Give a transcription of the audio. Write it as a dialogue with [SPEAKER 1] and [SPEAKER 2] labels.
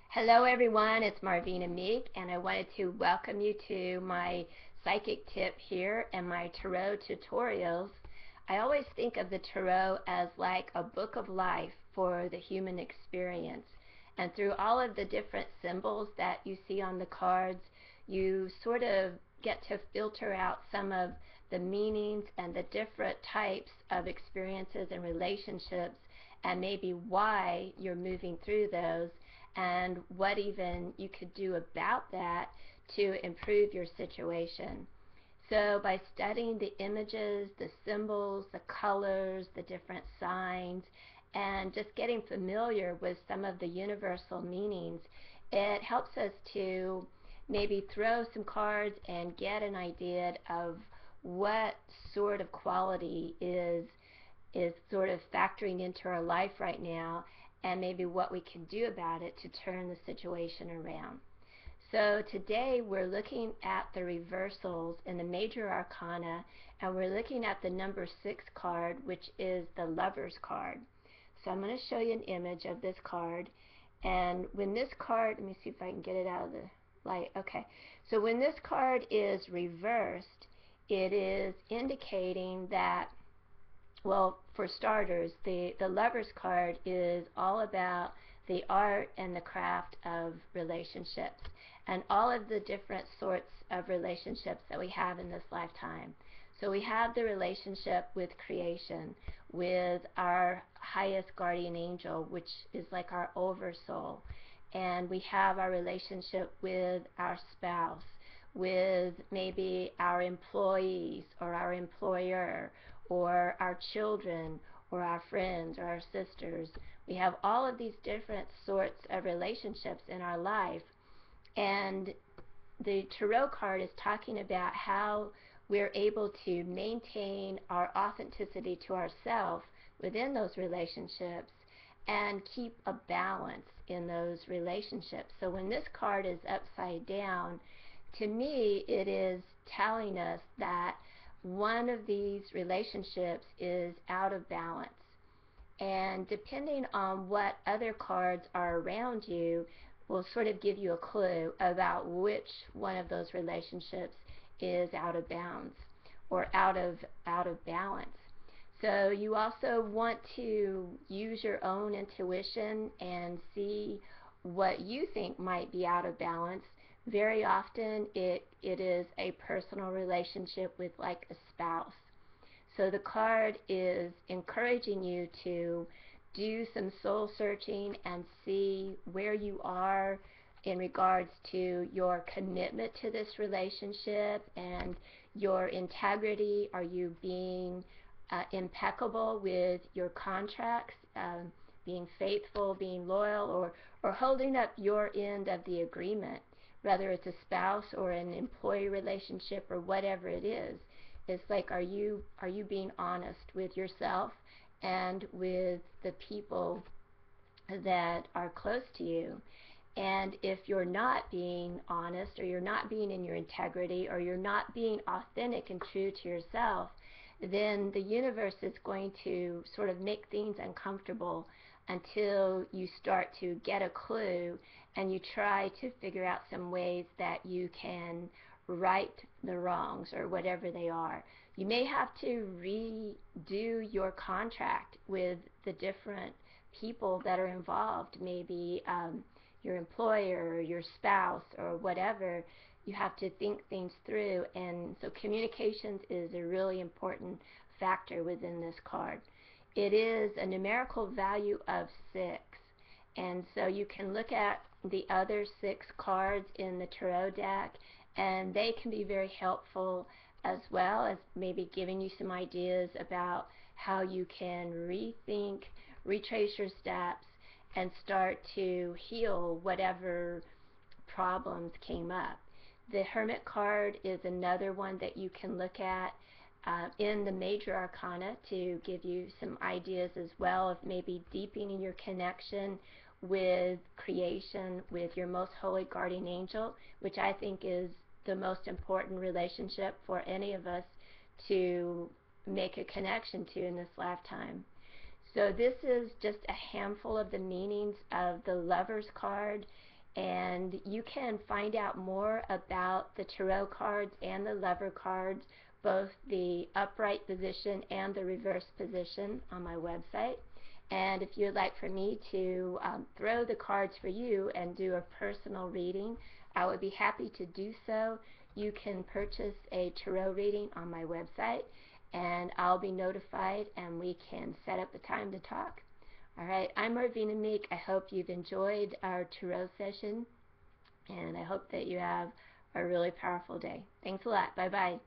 [SPEAKER 1] Hello everyone, it's MarVeena Meek, and I wanted to welcome you to my psychic tip here and my tarot tutorials. I always think of the tarot as like a book of life for the human experience. And through all of the different symbols that you see on the cards, you sort of get to filter out some of the meanings and the different types of experiences and relationships and maybe why you're moving through those and what even you could do about that to improve your situation. So by studying the images, the symbols, the colors, the different signs, and just getting familiar with some of the universal meanings, it helps us to maybe throw some cards and get an idea of what sort of quality is sort of factoring into our life right now, and maybe what we can do about it to turn the situation around. So today we're looking at the reversals in the major arcana, and we're looking at the number 6 card, which is the Lover's card. So I'm going to show you an image of this card, and when this card, let me see if I can get it out of the light. Okay, so when this card is reversed, it is indicating that, well, for starters, the Lover's card is all about the art and the craft of relationships and all of the different sorts of relationships that we have in this lifetime. So we have the relationship with creation, with our highest guardian angel, which is like our oversoul. And we have our relationship with our spouse, with maybe our employees or our employer, or our children, or our friends, or our sisters. We have all of these different sorts of relationships in our life, and the tarot card is talking about how we're able to maintain our authenticity to ourselves within those relationships and keep a balance in those relationships. So when this card is upside down, to me it is telling us that one of these relationships is out of balance. And depending on what other cards are around you will sort of give you a clue about which one of those relationships is out of bounds or out of balance. So you also want to use your own intuition and see what you think might be out of balance. Very often it is a personal relationship with like a spouse. So the card is encouraging you to do some soul searching and see where you are in regards to your commitment to this relationship and your integrity. Are you being impeccable with your contracts, being faithful, being loyal, or holding up your end of the agreement, whether it's a spouse or an employee relationship or whatever it is. It's like, are you being honest with yourself and with the people that are close to you? And if you're not being honest, or you're not being in your integrity, or you're not being authentic and true to yourself, then the universe is going to sort of make things uncomfortable until you start to get a clue and you try to figure out some ways that you can right the wrongs or whatever they are. You may have to redo your contract with the different people that are involved, maybe your employer or your spouse or whatever. You have to think things through, and so communications is a really important factor within this card. It is a numerical value of 6, and so you can look at the other 6 cards in the tarot deck, and they can be very helpful, as well as maybe giving you some ideas about how you can rethink, retrace your steps, and start to heal whatever problems came up. The Hermit card is another one that you can look at in the major arcana to give you some ideas as well of maybe deepening your connection with creation, with your most holy guardian angel, which I think is the most important relationship for any of us to make a connection to in this lifetime. So this is just a handful of the meanings of the Lover's card. and you can find out more about the tarot cards and the lover cards, both the upright position and the reverse position, on my website. And if you'd like for me to throw the cards for you and do a personal reading, I would be happy to do so. You can purchase a tarot reading on my website, and I'll be notified, and we can set up a time to talk. Alright, I'm MarVeena Meek. I hope you've enjoyed our tarot session, and I hope that you have a really powerful day. Thanks a lot. Bye-bye.